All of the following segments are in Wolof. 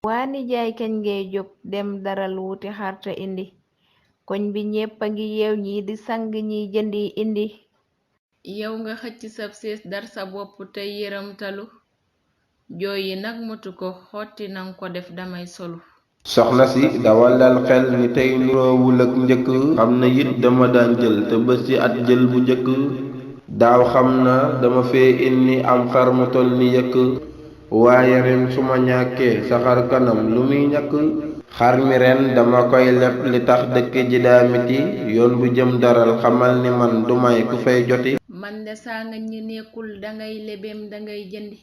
waa nijaay kañ ngay jóg dem daral wuti xarta indi koñ bi ñépp a ngi yeew ñii di sang ñiy jëndi indi yow nga xëcc sab sées dar sa bopp te yëramtalu jooy yi nag mutu ko xotti nan ko def damay solu soxna si dawalal xel ni tey nuroowul ak njëkk xam na it dama daan jël te bés ci at jël bu njëkk daaw xam na dama fee indi am xar mu tol ni yëkk waaye ren su ma ñàkkee sa xar kanam lu muy ñàkk xar mi ren dama koy leb li tax dëkk ji daa miti yoon bu jëm daral xamal ni man du may ku fay joti man de saa nga ñi nekkul dangay lebeem dangay jëndi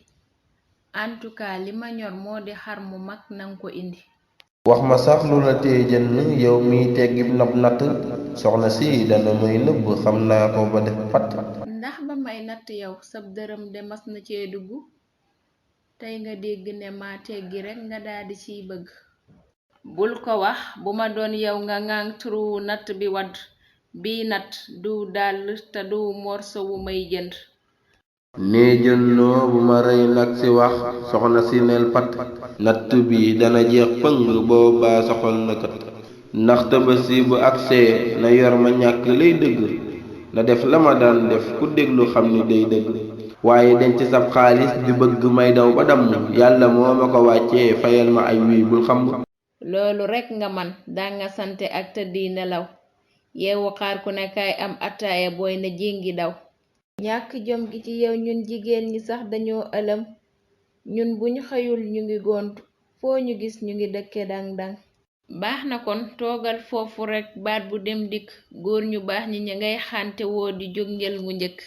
antukaa li ma ñor moo di xar mu mag nan ko indi wax ma sax lu la tee jënn yow miy teggib nab natt soxna si dana may nëbb xam naa ko ba def patt ndax ba may natt yow sab dërëm de mas na cee dugg tey nga dégg ne ma teggi rekk nga daldi ciy bëgg bul ko wax bu ma doon yow nga ŋàng turu natt bi wadd bii natt du dàll te du morso wu may jënd nee jënnoo bu ma rey nag ci wax soxna si neel pat natt bi dana jeex pëng boobaa soxal na kat ndax Tabaski bu agsee na yor ma ñàkk lay dëgg na def la ma daan def ku déglu xam ni day dëgg waaye denc sab xaalis di bëgg may daw ba damm yàlla moo ma ko wàccee fayal ma ay wii bul xam loolu rekk nga man danga sante ak tëddi nelaw yeewu xaar ku ne kaay am ataaya booy na jéngi daw ñàkk jom gi ci yow ñun jigéen ñi sax dañoo ëlëm ñun buñ xëyul ñu ngi gontu foo ñu gis ñu ngi dëkke dang dang baax na kon toogal foofu rekk baat bu dem dikk góor ñu baax ñi ña ngay xante woo di jóg njël mu njëkk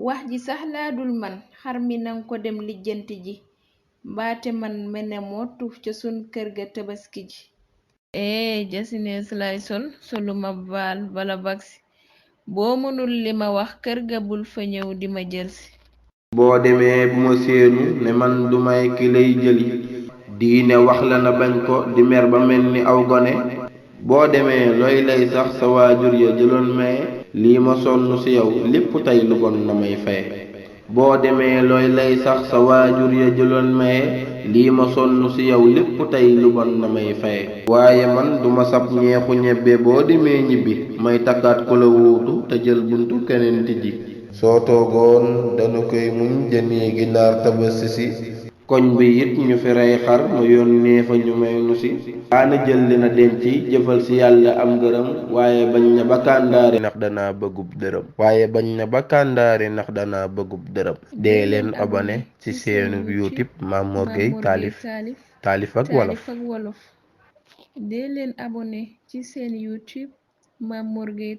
wax ji sax laa dul man xar mi nan ko dem lijjanti ji mbaate man mene moo tuuf ca sun kër ga Tabaski ji jasinees lay sol soluma baal bala bagsi boo mënul li ma wax kër ga bul fa ñëw di ma jëlsi boo demee bu ma séenu ne man du may ki lay jëli diine wax la na bañ ko di mer ba mel ni aw gone boo demee looy lay sax sa waajur ya jëloon maye lii ma sonn ci yow lépp tey lu bon na may faye boo demee looy lay sax sa waajur ya jëloon maye lii ma sonn ci yow lépp tey lu bon na may faye waaye man duma sab ñeexu ñebbe boo demee ñibbi may takkaat ku la wuutu te jël buntu keneen tijji soo toogoon danu koy muñ jënee ginaar Tabaski si koñ bi it ñu fi rey xar mu yónnee fa ñu may nu si daana jël li na denc jëfal ci yàlla am ngërëm waaye bañ na ba kàndaari ndax danaa bëggub dërëm dee leen abonné ci seenu YouTube Mame Mor Gueye taalif ak wolof dee leen abonné ci seen YouTube Mame Mor Gueye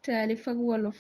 taalif ak wolof